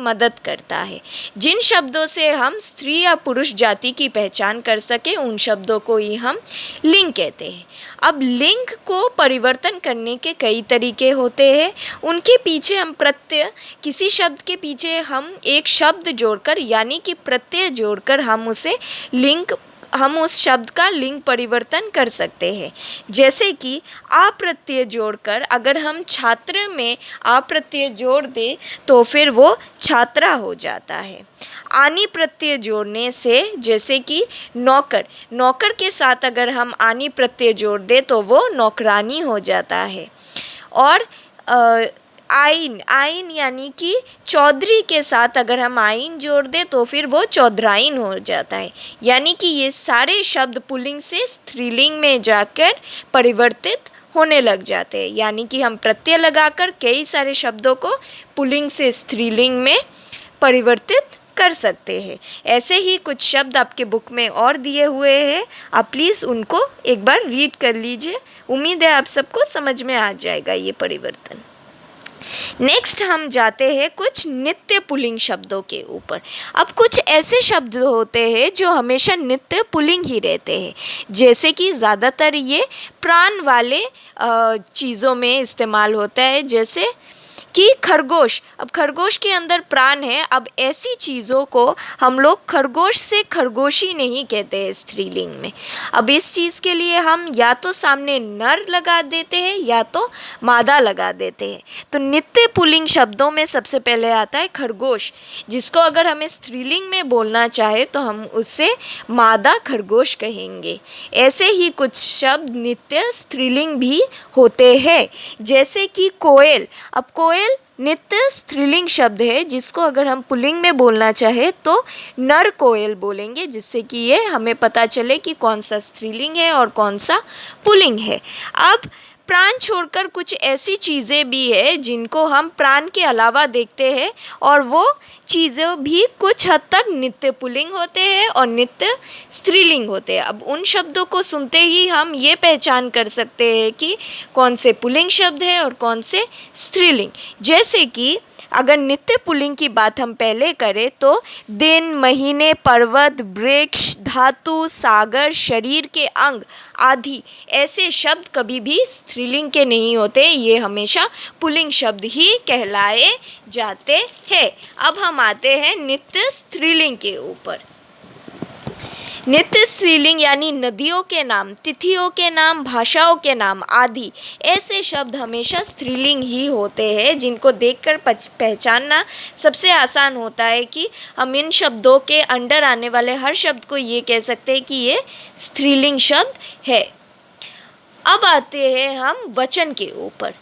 मदद करता है। जिन शब्दों से हम स्त्री या पुरुष जाति की पहचान कर सके उन शब्दों को ही हम लिंग कहते हैं। अब लिंग को परिवर्तन करने के कई तरीके होते हैं। उनके पीछे हम प्रत्यय, किसी शब्द के पीछे हम एक शब्द जोड़कर यानी कि प्रत्यय जोड़कर हम उस शब्द का लिंग परिवर्तन कर सकते हैं। जैसे कि आ प्रत्यय जोड़कर अगर हम छात्र में आ प्रत्यय जोड़ दें तो फिर वो छात्रा हो जाता है। आनी प्रत्यय जोड़ने से, जैसे कि नौकर, नौकर के साथ अगर हम आनी प्रत्यय जोड़ दें तो वो नौकरानी हो जाता है। और आइन, आइन यानी कि चौधरी के साथ अगर हम आइन जोड़ दें तो फिर वो चौधराइन हो जाता है। यानी कि ये सारे शब्द पुल्लिंग से स्त्रीलिंग में जाकर परिवर्तित होने लग जाते हैं। यानी कि हम प्रत्यय लगाकर कई सारे शब्दों को पुल्लिंग से स्त्रीलिंग में परिवर्तित कर सकते हैं। ऐसे ही कुछ शब्द आपके बुक में और दिए हुए हैं, आप प्लीज़ उनको एक बार रीड कर लीजिए। उम्मीद है आप सबको समझ में आ जाएगा ये परिवर्तन। नेक्स्ट हम जाते हैं कुछ नित्य पुल्लिंग शब्दों के ऊपर। अब कुछ ऐसे शब्द होते हैं जो हमेशा नित्य पुल्लिंग ही रहते हैं, जैसे कि ज़्यादातर ये प्राण वाले चीज़ों में इस्तेमाल होता है, जैसे कि खरगोश। अब खरगोश के अंदर प्राण है। अब ऐसी चीज़ों को हम लोग खरगोश से खरगोशी नहीं कहते हैं स्त्रीलिंग में। अब इस चीज़ के लिए हम या तो सामने नर लगा देते हैं या तो मादा लगा देते हैं। तो नित्य पुल्लिंग शब्दों में सबसे पहले आता है खरगोश, जिसको अगर हमें स्त्रीलिंग में बोलना चाहे तो हम उससे मादा खरगोश कहेंगे। ऐसे ही कुछ शब्द नित्य स्त्रीलिंग भी होते हैं, जैसे कि कोयल। अब कोयल नित्य स्त्रीलिंग शब्द है, जिसको अगर हम पुल्लिंग में बोलना चाहे तो नर कोयल बोलेंगे, जिससे कि ये हमें पता चले कि कौन सा स्त्रीलिंग है और कौन सा पुल्लिंग है। अब प्राण छोड़कर कुछ ऐसी चीज़ें भी है जिनको हम प्राण के अलावा देखते हैं और वो चीज़ें भी कुछ हद तक नित्य पुल्लिंग होते हैं और नित्य स्त्रीलिंग होते हैं। अब उन शब्दों को सुनते ही हम ये पहचान कर सकते हैं कि कौन से पुल्लिंग शब्द है और कौन से स्त्रीलिंग। जैसे कि अगर नित्य पुल्लिंग की बात हम पहले करें तो दिन, महीने, पर्वत, वृक्ष, धातु, सागर, शरीर के अंग आदि ऐसे शब्द कभी भी स्त्रीलिंग के नहीं होते, ये हमेशा पुल्लिंग शब्द ही कहलाए जाते हैं। अब हम आते हैं नित्य स्त्रीलिंग के ऊपर। नित्य स्त्रीलिंग यानी नदियों के नाम, तिथियों के नाम, भाषाओं के नाम आदि ऐसे शब्द हमेशा स्त्रीलिंग ही होते हैं, जिनको देखकर पहचानना सबसे आसान होता है कि हम इन शब्दों के अंडर आने वाले हर शब्द को ये कह सकते हैं कि ये स्त्रीलिंग शब्द है। अब आते हैं हम वचन के ऊपर।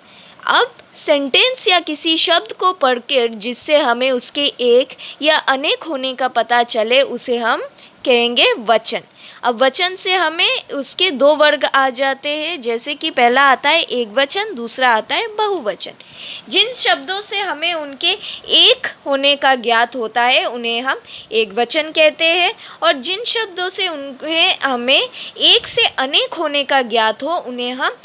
अब सेंटेंस या किसी शब्द को पढ़कर जिससे हमें उसके एक या अनेक होने का पता चले उसे हम कहेंगे वचन। अब वचन से हमें उसके दो वर्ग आ जाते हैं, जैसे कि पहला आता है एक वचन, दूसरा आता है बहुवचन। जिन शब्दों से हमें उनके एक होने का ज्ञात होता है उन्हें हम एक वचन कहते हैं, और जिन शब्दों से उन्हें हमें एक से अनेक होने का ज्ञात हो उन्हें हम